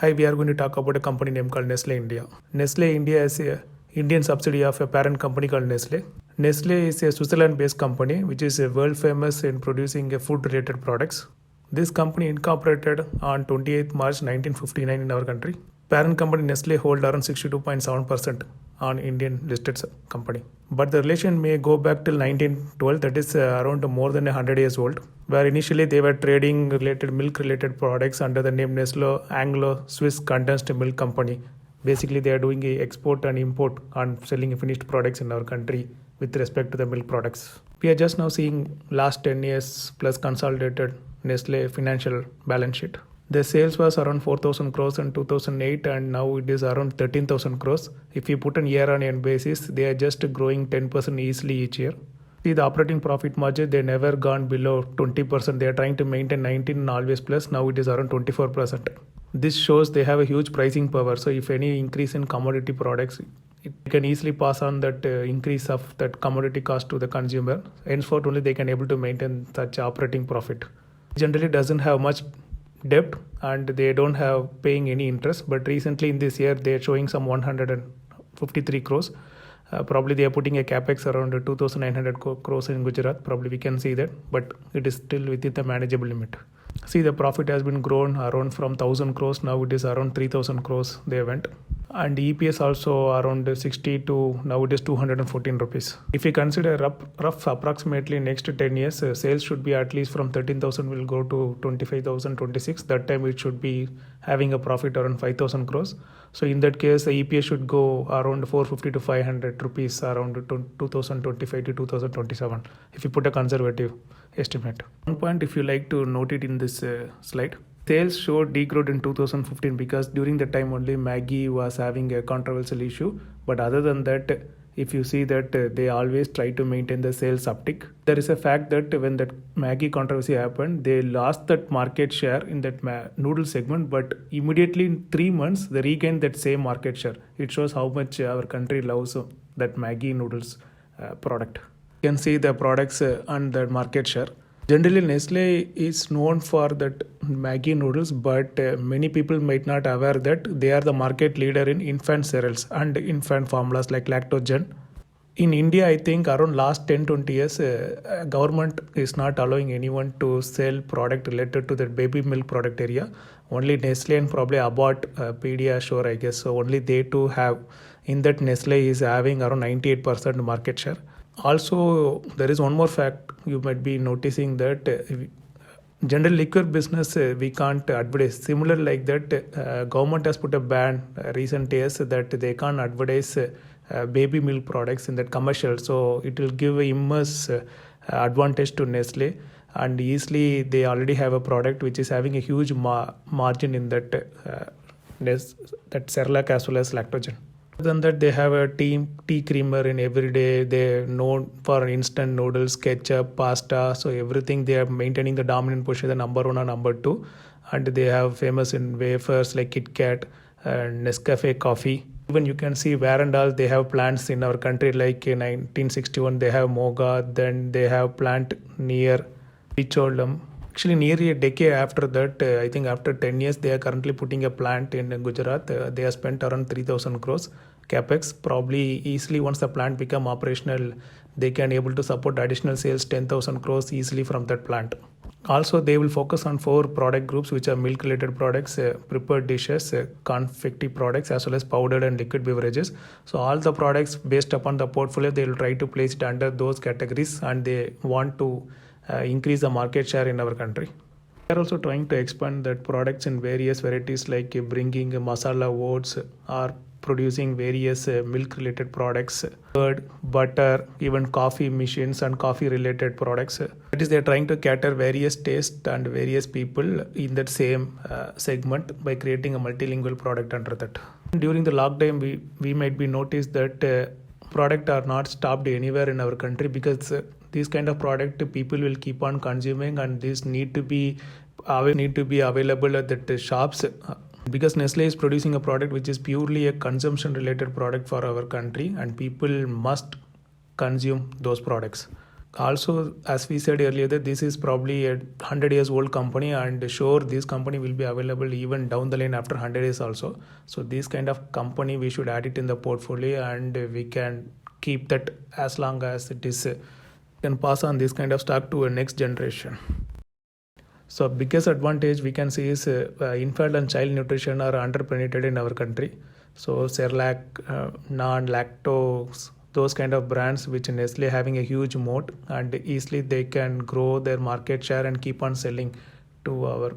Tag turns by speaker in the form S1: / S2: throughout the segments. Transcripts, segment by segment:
S1: Hi, we are going to talk about a company name called Nestle India. Nestle India is a Indian subsidiary of a parent company called Nestle. Nestle is a Switzerland-based company which is world famous in producing food-related products. This company incorporated on 28th March 1959 in our country. Parent company Nestle hold around 62.7% on Indian listed company. But the relation may go back till 1912, that is around more than 100 years old, where initially they were trading milk-related products under the name Nestle Anglo-Swiss Condensed Milk Company. Basically, they are doing a export and import and selling finished products in our country with respect to the milk products. We are just now seeing last 10 years plus consolidated Nestle financial balance sheet. The sales was around 4,000 crores in 2008 and now it is around 13,000 crores. If you put on year-on-year basis, they are just growing 10% easily each year. See the operating profit margin, they never gone below 20%. They are trying to maintain 19 and always plus. Now it is around 24%. This shows they have a huge pricing power. So if any increase in commodity products, it can easily pass on that increase of that commodity cost to the consumer. Henceforth only they can able to maintain such operating profit. Generally doesn't have much debt and they don't have paying any interest, but recently in this year they are showing some 153 crores. Probably they are putting a capex around 2,900 crores in Gujarat. Probably we can see that, but it is still within the manageable limit. See the profit has been grown around from 1,000 crores, now it is around 3,000 crores they went. And EPS also around 60 to now it is 214 rupees. If we consider rough approximately next 10 years, sales should be at least from 13,000 will go to 25,000, 26. That time it should be having a profit around 5,000 crores. So in that case, the EPS should go around 450 to 500 rupees around 2025 to 2027 if you put a conservative estimate. One point if you like to note it in this slide. Sales showed degrowth in 2015 because during the time only Maggi was having a controversial issue. But other than that, if you see that they always try to maintain the sales uptick. There is a fact that when that Maggi controversy happened, they lost that market share in that noodle segment, but immediately in 3 months, they regained that same market share. It shows how much our country loves that Maggi noodles product. You can see the products and the market share. Generally, Nestle is known for that Maggi noodles, but many people might not aware that they are the market leader in infant cereals and infant formulas like Lactogen. In India, I think around last 10-20 years, government is not allowing anyone to sell product related to the baby milk product area. Only Nestle and probably Abbott, Pediasure, I guess. So only they too have. In that Nestle is having around 98% market share. Also, there is one more fact you might be noticing that general liquor business we can't advertise. Similar like that, government has put a ban recent years that they can't advertise baby milk products in that commercial. So it will give immense advantage to Nestle, and easily they already have a product which is having a huge margin in that that Cerelac as well as Lactogen. Other than that, they have a tea creamer in every day. They're known for instant noodles, ketchup, pasta. So everything they are maintaining the dominant position, the number one and number two. And they have famous in wafers like Kit Kat and Nescafe coffee. Even you can see where and all they have plants in our country like in 1961 they have Moga. Then they have plant near Picholam. Actually, nearly a decade after that, I think after 10 years, they are currently putting a plant in Gujarat. They have spent around 3,000 crores capex. Probably easily once the plant become operational, they can able to support additional sales 10,000 crores easily from that plant. Also, they will focus on 4 product groups which are milk-related products, prepared dishes, confectionery products, as well as powdered and liquid beverages. So all the products based upon the portfolio, they will try to place it under those categories, and they want to increase the market share in our country. We are also trying to expand that products in various varieties like bringing masala oats or producing various milk related products, curd, butter, even coffee machines and coffee related products. That is, they are trying to cater various tastes and various people in that same segment by creating a multilingual product under that. During the lockdown, we might be noticed that product are not stopped anywhere in our country because this kind of product people will keep on consuming, and this need to be available at the shops because Nestle is producing a product which is purely a consumption related product for our country, and people must consume those products. Also, as we said earlier, that this is probably a 100 years old company, and sure this company will be available even down the line after 100 years also. So this kind of company we should add it in the portfolio, and we can keep that as long as it is can pass on this kind of stock to a next generation. So biggest advantage we can see is infant and child nutrition are underpenetrated in our country. So Cerelac, non-lactose, those kind of brands which Nestle having a huge moat, and easily they can grow their market share and keep on selling to our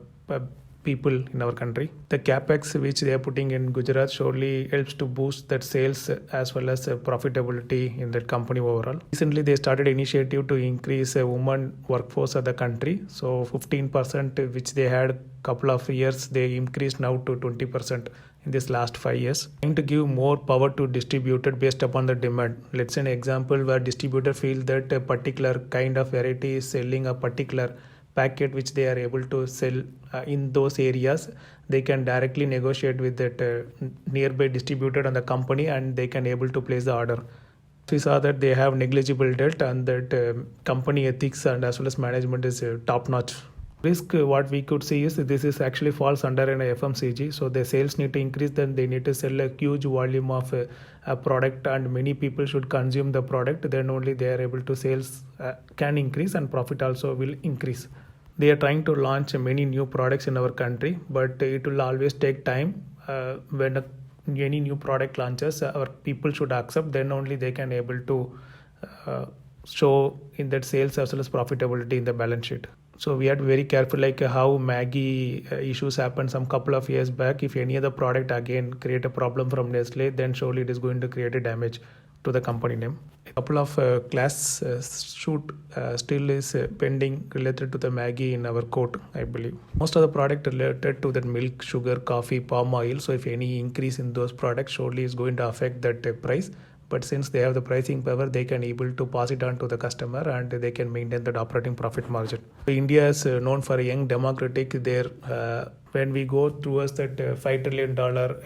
S1: people in our country. The capex which they are putting in Gujarat surely helps to boost that sales as well as profitability in that company overall. Recently, they started initiative to increase a woman workforce of the country. So 15% which they had couple of years, they increased now to 20% in this last 5 years. Trying to give more power to distributor based upon the demand. Let's say an example where distributor feel that a particular kind of variety is selling a particular packet which they are able to sell in those areas, they can directly negotiate with that nearby distributor and the company, and they can able to place the order. We saw that they have negligible debt, and that company ethics and as well as management is top notch. Risk what we could see is this is actually falls under an FMCG, so the sales need to increase, then they need to sell a huge volume of a product, and many people should consume the product, then only they are able to sales can increase and profit also will increase. They are trying to launch many new products in our country, but it will always take time. When any new product launches, our people should accept, then only they can able to show in that sales as well as profitability in the balance sheet. So we had to be very careful, like how Maggie issues happened some couple of years back. If any other product again create a problem from Nestle, then surely it is going to create a damage to the company name. A couple of class suit still is pending related to the Maggie in our court, I believe. Most of the product related to that milk, sugar, coffee, palm oil. So if any increase in those products, surely is going to affect that price. But since they have the pricing power, they can able to pass it on to the customer, and they can maintain that operating profit margin. India is known for a young democratic. There, when we go towards that $5 trillion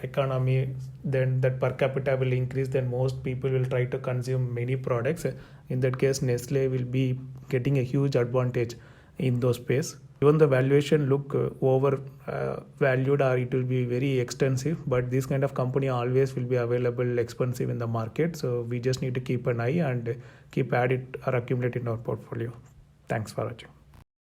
S1: economy, then that per capita will increase. Then most people will try to consume many products. In that case, Nestle will be getting a huge advantage in those space. Even the valuation look over valued, or it will be very extensive, but this kind of company always will be available expensive in the market. So we just need to keep an eye and keep add it or accumulate in our portfolio. Thanks for watching.